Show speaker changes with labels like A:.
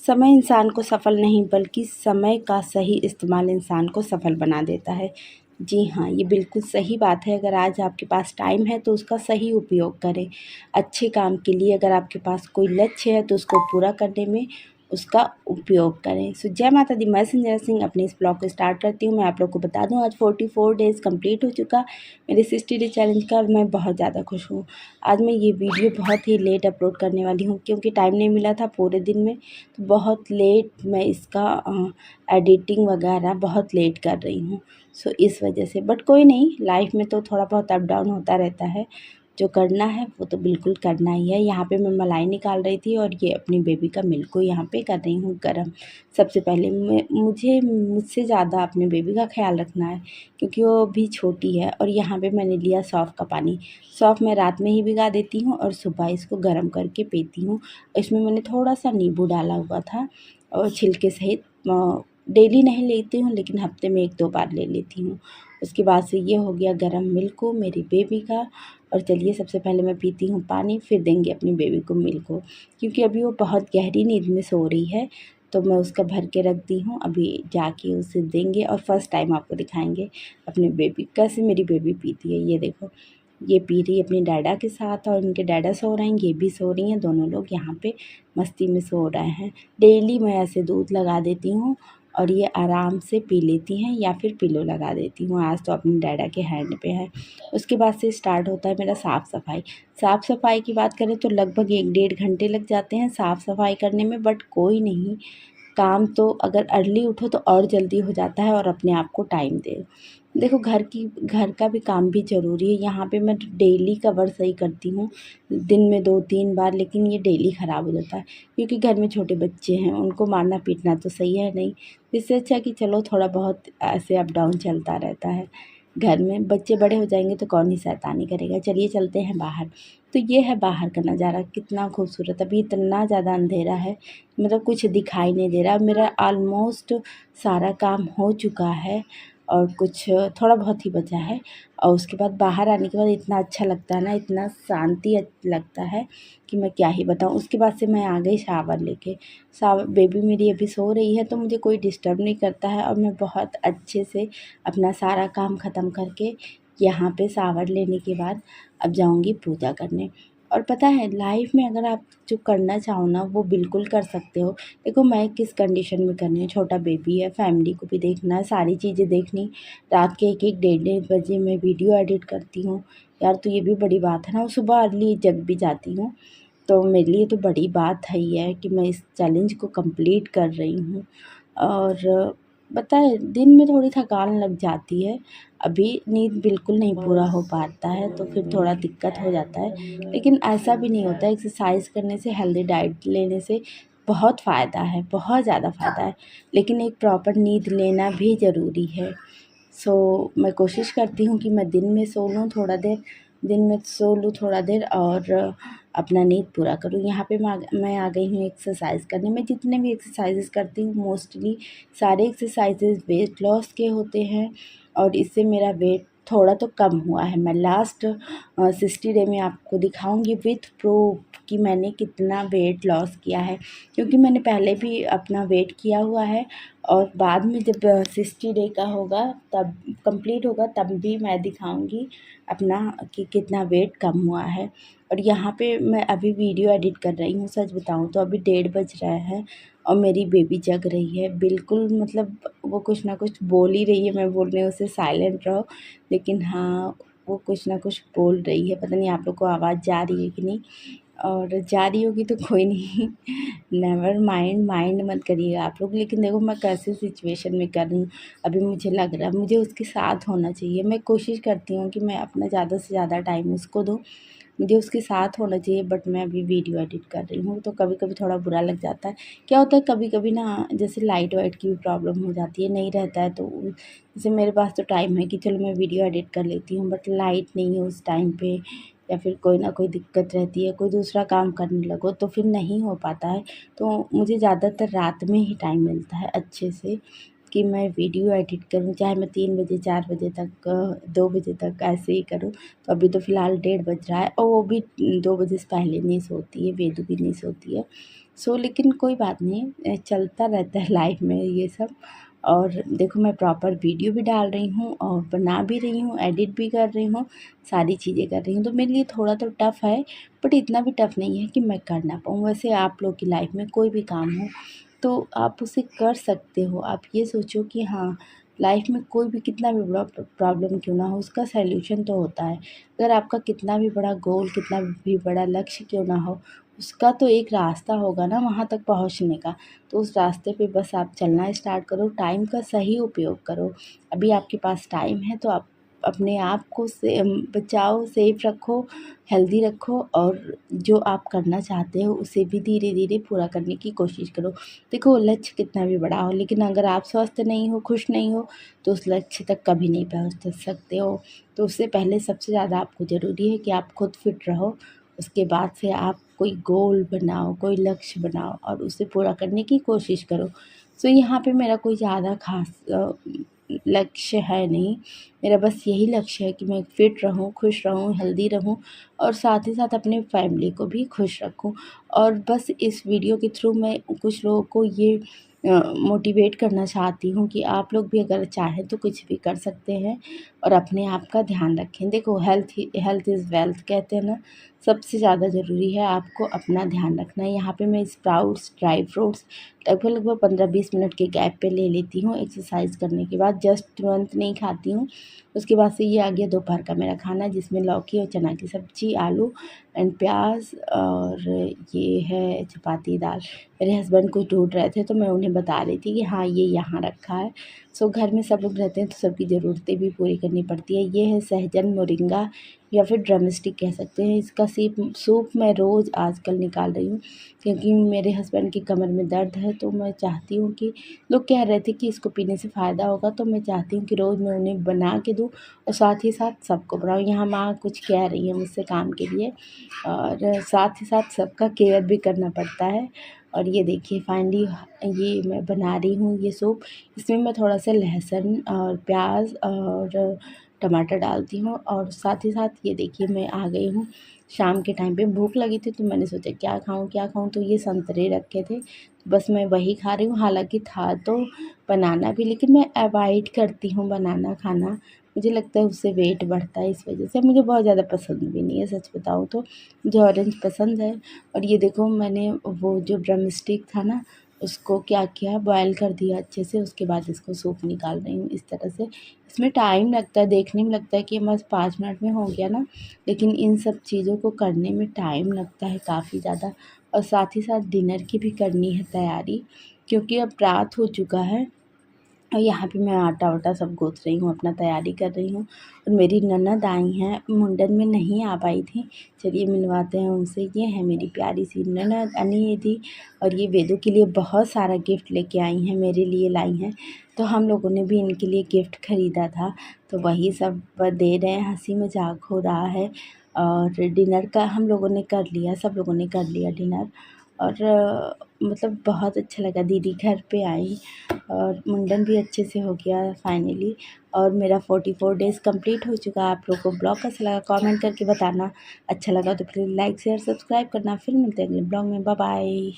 A: समय इंसान को सफल नहीं बल्कि समय का सही इस्तेमाल इंसान को सफल बना देता है। जी हाँ, ये बिल्कुल सही बात है। अगर आज आपके पास टाइम है तो उसका सही उपयोग करें। अच्छे काम के लिए अगर आपके पास कोई लक्ष्य है तो उसको पूरा करने में उसका उपयोग करें। सो जय माता दी, मैं संजना सिंह अपने इस ब्लॉग को स्टार्ट करती हूँ। मैं आप लोग को बता दूँ आज 44 डेज़ कंप्लीट हो चुका मेरे 60 डे चैलेंज का और मैं बहुत ज़्यादा खुश हूँ। आज मैं ये वीडियो बहुत ही लेट अपलोड करने वाली हूँ क्योंकि टाइम नहीं मिला था पूरे दिन में, तो बहुत लेट मैं इसका एडिटिंग वगैरह बहुत लेट कर रही हूँ। सो इस वजह से, बट कोई नहीं, लाइफ में तो थोड़ा बहुत अप डाउन होता रहता है। जो करना है वो तो बिल्कुल करना ही है। यहाँ पे मैं मलाई निकाल रही थी और ये अपनी बेबी का मिल्क को यहाँ पे कर रही हूँ गर्म। सबसे पहले मुझसे ज़्यादा अपने बेबी का ख्याल रखना है क्योंकि वो भी छोटी है। और यहाँ पे मैंने लिया सौंफ का पानी। सौंफ मैं रात में ही भिगा देती हूँ और सुबह इसको गर्म करके पीती हूँ। इसमें मैंने थोड़ा सा नींबू डाला हुआ था और छिलके सहित। डेली नहीं लेती हूँ लेकिन हफ्ते में 1-2 बार ले लेती हूँ। उसके बाद से ये हो गया गरम मिल्क को मेरी बेबी का। और चलिए, सबसे पहले मैं पीती हूँ पानी, फिर देंगे अपनी बेबी को मिल्क को, क्योंकि अभी वो बहुत गहरी नींद में सो रही है। तो मैं उसका भर के रख दी हूँ, अभी जाके उसे देंगे और फर्स्ट टाइम आपको दिखाएंगे अपनी बेबी कैसे मेरी बेबी पीती है। ये देखो, ये पी रही है अपनी डैडा के साथ और इनके डैडा सो रहे हैं, ये भी सो रही हैं, दोनों लोग यहाँ पे मस्ती में सो रहे हैं। डेली मैं ऐसे दूध लगा देती हूँ और ये आराम से पी लेती हैं या फिर पिलो लगा देती हूँ। आज तो अपनी डैडा के हैंड पे है। उसके बाद से स्टार्ट होता है मेरा साफ़ सफाई। साफ़ सफाई की बात करें तो लगभग 1-1.5 घंटे लग जाते हैं साफ़ सफाई करने में, बट कोई नहीं, काम तो अगर अर्ली उठो तो और जल्दी हो जाता है और अपने आप को टाइम दे। देखो, घर का भी काम भी ज़रूरी है। यहाँ पे मैं डेली कवर सही करती हूँ, दिन में 2-3 बार, लेकिन ये डेली ख़राब हो जाता है क्योंकि घर में छोटे बच्चे हैं, उनको मारना पीटना तो सही है नहीं। इससे अच्छा कि चलो थोड़ा बहुत ऐसे अप डाउन चलता रहता है। घर में बच्चे बड़े हो जाएंगे तो कौन ही शैतानी करेगा। चलिए चलते हैं बाहर। तो ये है बाहर का नज़ारा, कितना खूबसूरत। अभी इतना ज़्यादा अंधेरा है, मतलब कुछ दिखाई नहीं दे रहा। मेरा ऑलमोस्ट सारा काम हो चुका है और कुछ थोड़ा बहुत ही बचा है। और उसके बाद बाहर आने के बाद इतना अच्छा लगता है ना, इतना शांति लगता है कि मैं क्या ही बताऊँ। उसके बाद से मैं आ गई शावर लेके। बेबी मेरी अभी सो रही है तो मुझे कोई डिस्टर्ब नहीं करता है और मैं बहुत अच्छे से अपना सारा काम ख़त्म करके यहाँ पे शावर लेने के बाद अब जाऊँगी पूजा करने। और पता है, लाइफ में अगर आप जो करना चाहो ना वो बिल्कुल कर सकते हो। देखो, मैं किस कंडीशन में कर रही हूँ, छोटा बेबी है, फैमिली को भी देखना है, सारी चीज़ें देखनी। रात के 1-1 डेढ़-डेढ़ बजे मैं वीडियो एडिट करती हूँ यार, तो ये भी बड़ी बात है ना। और सुबह अर्ली जग भी जाती हूँ, तो मेरे लिए तो बड़ी बात है ये कि मैं इस चैलेंज को कंप्लीट कर रही हूँ। और पता है, दिन में थोड़ी थकान लग जाती है, अभी नींद बिल्कुल नहीं पूरा हो पाता है तो फिर थोड़ा दिक्कत हो जाता है। लेकिन ऐसा भी नहीं होता, एक्सरसाइज करने से, हेल्दी डाइट लेने से बहुत फ़ायदा है, बहुत ज़्यादा फ़ायदा है। लेकिन एक प्रॉपर नींद लेना भी ज़रूरी है। सो मैं कोशिश करती हूँ कि मैं दिन में सो लूँ थोड़ा देर, दिन में सो लूँ थोड़ा देर और अपना नींद पूरा करूँ। यहाँ पे मैं आ गई हूँ एक्सरसाइज करने। मैं जितने भी एक्सरसाइजेस करती हूँ मोस्टली सारे एक्सरसाइजेस वेट लॉस के होते हैं और इससे मेरा वेट थोड़ा तो कम हुआ है। मैं लास्ट 60 डे में आपको दिखाऊंगी विथ प्रूफ कि मैंने कितना वेट लॉस किया है, क्योंकि मैंने पहले भी अपना वेट किया हुआ है और बाद में जब 60 डे का होगा, तब कंप्लीट होगा, तब भी मैं दिखाऊंगी अपना कि कितना वेट कम हुआ है। और यहाँ पे मैं अभी वीडियो एडिट कर रही हूँ। सच बताऊँ तो अभी 1:30 बज रहा है और मेरी बेबी जग रही है बिल्कुल, मतलब वो कुछ ना कुछ बोल ही रही है। मैं बोल रही हूँ उसे साइलेंट रहो, लेकिन हाँ, वो कुछ ना कुछ बोल रही है। पता नहीं आप लोग को आवाज़ जा रही है कि नहीं, और जा रही होगी तो कोई नहीं, नेवर माइंड, माइंड मत करिएगा आप लोग। लेकिन देखो मैं कैसे सिचुएशन में कर रही हूँ। अभी मुझे लग रहा है मुझे उसके साथ होना चाहिए। मैं कोशिश करती हूँ कि मैं अपना ज़्यादा से ज़्यादा टाइम उसको दूँ, मुझे उसके साथ होना चाहिए, बट मैं अभी वीडियो एडिट कर रही हूँ तो कभी कभी थोड़ा बुरा लग जाता है। क्या होता है, कभी कभी ना जैसे लाइट वाइट की भी प्रॉब्लम हो जाती है, नहीं रहता है तो जैसे मेरे पास तो टाइम है कि चलो मैं वीडियो एडिट कर लेती हूँ, बट लाइट नहीं है उस टाइम पे, या फिर कोई ना कोई दिक्कत रहती है, कोई दूसरा काम करने लगो तो फिर नहीं हो पाता है। तो मुझे ज़्यादातर रात में ही टाइम मिलता है अच्छे से कि मैं वीडियो एडिट करूँ, चाहे मैं 3 बजे 4 बजे तक 2 बजे तक ऐसे ही करूँ। तो अभी तो फ़िलहाल 1:30 बज रहा है और वो भी 2 बजे से पहले नहीं सोती है, वेदु भी नहीं सोती है। लेकिन कोई बात नहीं, चलता रहता है लाइफ में ये सब। और देखो मैं प्रॉपर वीडियो भी डाल रही हूँ और बना भी रही हूँ, एडिट भी कर रही हूँ, सारी चीज़ें कर रही हूँ। तो मेरे लिए थोड़ा तो टफ़ है, बट इतना भी टफ़ नहीं है कि मैं कर ना पाऊँ। वैसे आप लोग की लाइफ में कोई भी काम हो तो आप उसे कर सकते हो। आप ये सोचो कि हाँ, लाइफ में कोई भी कितना भी बड़ा प्रॉब्लम क्यों ना हो, उसका सॉल्यूशन तो होता है। अगर आपका कितना भी बड़ा गोल, कितना भी बड़ा लक्ष्य क्यों ना हो, उसका तो एक रास्ता होगा ना वहाँ तक पहुँचने का। तो उस रास्ते पे बस आप चलना स्टार्ट करो, टाइम का सही उपयोग करो। अभी आपके पास टाइम है तो आप अपने आप को बचाओ, सेफ रखो, हेल्दी रखो, और जो आप करना चाहते हो उसे भी धीरे धीरे पूरा करने की कोशिश करो। देखो लक्ष्य कितना भी बड़ा हो, लेकिन अगर आप स्वस्थ नहीं हो, खुश नहीं हो, तो उस लक्ष्य तक कभी नहीं पहुँच सकते हो। तो उससे पहले सबसे ज़्यादा आपको ज़रूरी है कि आप खुद फिट रहो। उसके बाद से आप कोई गोल बनाओ, कोई लक्ष्य बनाओ और उसे पूरा करने की कोशिश करो। यहाँ पे मेरा कोई ज़्यादा ख़ास लक्ष्य है नहीं। मेरा बस यही लक्ष्य है कि मैं फिट रहूँ, खुश रहूँ, हेल्दी रहूँ, और साथ ही साथ अपने फैमिली को भी खुश रखूँ। और बस इस वीडियो के थ्रू मैं कुछ लोगों को ये मोटिवेट करना चाहती हूँ कि आप लोग भी अगर चाहें तो कुछ भी कर सकते हैं और अपने आप का ध्यान रखें। देखो हेल्थ इज़ वेल्थ कहते हैं ना, सबसे ज़्यादा ज़रूरी है आपको अपना ध्यान रखना। यहाँ पे मैं स्प्राउट्स, ड्राई फ्रूट्स लगभग 15-20 मिनट के गैप पे ले लेती हूँ एक्सरसाइज करने के बाद। जस्ट तुरंत नहीं खाती हूँ। उसके बाद से ये आ गया दोपहर का मेरा खाना, जिसमें लौकी और चना की सब्ज़ी, आलू एंड प्याज, और ये है चपाती दाल। मेरे हस्बैंड कुछ ढूँढ रहे थे तो मैं उन्हें बता रही थी कि हाँ, ये यहाँ रखा है। घर में सब लोग रहते हैं तो सबकी ज़रूरतें भी पूरी करनी पड़ती है। ये है सहजन मोरिंगा या फिर ड्रमस्टिक कह सकते हैं। इसका सूप मैं रोज़ आजकल निकाल रही हूँ, क्योंकि मेरे हस्बैंड की कमर में दर्द है। तो मैं चाहती हूँ कि लोग कह रहे थे कि इसको पीने से फ़ायदा होगा, तो मैं चाहती हूँ कि रोज़ मैं उन्हें बना के दूँ और साथ ही साथ सबको बनाऊँ। यहाँ माँ कुछ कह रही है मुझसे काम के लिए, और साथ ही साथ सबका केयर भी करना पड़ता है। और ये देखिए फाइनली ये मैं बना रही हूँ ये सूप। इसमें मैं थोड़ा सा लहसुन और प्याज और टमाटर डालती हूँ, और साथ ही साथ ये देखिए मैं आ गई हूँ। शाम के टाइम पे भूख लगी थी तो मैंने सोचा क्या खाऊँ, तो ये संतरे रखे थे, बस मैं वही खा रही हूँ। हालाँकि था तो बनाना भी, लेकिन मैं अवॉइड करती हूँ बनाना खाना। मुझे लगता है उससे वेट बढ़ता है, इस वजह से मुझे बहुत ज़्यादा पसंद भी नहीं है, सच बताऊँ तो। मुझे ऑरेंज पसंद है। और ये देखो मैंने वो जो ड्रमस्टिक था ना, उसको क्या किया, बॉयल कर दिया अच्छे से। उसके बाद इसको सूप निकाल रही हूँ इस तरह से। इसमें टाइम लगता है, देखने में लगता है कि बस 5 मिनट में हो गया ना, लेकिन इन सब चीज़ों को करने में टाइम लगता है काफ़ी ज़्यादा। और साथ ही साथ डिनर की भी करनी है तैयारी, क्योंकि अब रात हो चुका है। और यहाँ पे मैं आटा वाटा सब गूँथ रही हूँ, अपना तैयारी कर रही हूँ। और मेरी ननद आई हैं, मुंडन में नहीं आ पाई थी। चलिए मिलवाते हैं उनसे। ये है मेरी प्यारी सी ननद अनियति, और ये वेदू के लिए बहुत सारा गिफ्ट लेके आई हैं, मेरे लिए लाई हैं। तो हम लोगों ने भी इनके लिए गिफ्ट ख़रीदा था, तो वही सब दे रहे हैं, हँसी मज़ाक हो रहा है। और डिनर का हम लोगों ने कर लिया, सब लोगों ने कर लिया डिनर। और मतलब बहुत अच्छा लगा, दीदी घर पे आई और मुंडन भी अच्छे से हो गया फाइनली। और मेरा 44 डेज़ कंप्लीट हो चुका। आप लोगों को ब्लॉग कैसा लगा कमेंट करके बताना। अच्छा लगा तो प्लीज़ लाइक शेयर सब्सक्राइब करना। फिर मिलते हैं अगले ब्लॉग में। Bye bye.